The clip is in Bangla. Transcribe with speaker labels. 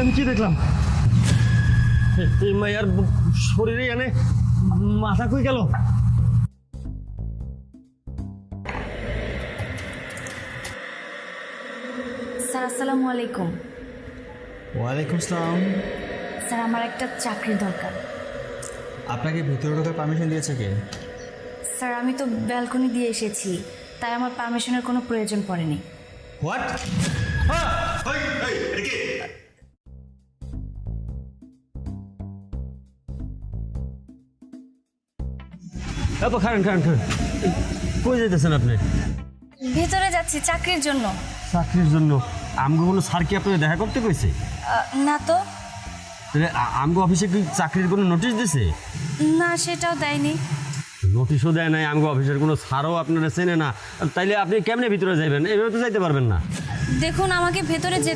Speaker 1: আমি কি দেখলাম? এই মাইয়ার শরীরে এনে মাথা কই গেল?
Speaker 2: স্যার আসসালামু আলাইকুম।
Speaker 3: ওয়ালাইকুম আসসালাম।
Speaker 2: স্যার আমার একটা চাকরি দরকার।
Speaker 3: আপনাকে ভিতরে ঢোকার পারমিশন দিয়েছে কে?
Speaker 2: স্যার আমি তো ব্যালকনি দিয়ে এসেছি, তাই আমার পারমিশনের কোনো প্রয়োজন পড়েনি।
Speaker 3: হোয়াট?
Speaker 1: খান খান খান, কই যেতেছেন আপনি?
Speaker 2: ভিতরে যাচ্ছি চাকরির জন্য।
Speaker 1: চাকরির জন্য? আমগো কোনো স্যার কি আপনাকে দেখা করতে কইছে?
Speaker 2: না তো।
Speaker 1: তাহলে আমগো অফিসে কি চাকরির কোনো নোটিশ দিছে?
Speaker 2: না, সেটাও দেয়নি।
Speaker 1: নোটিশও দেয় নাই, আমগো অফিসের কোনো স্যারও আপনারা চেনে না, তাইলে আপনি কেমনে ভিতরে যাবেন? এভাবে তো যাইতে পারবেন না।
Speaker 2: দেখুন আমাকে ভেতরে যেতে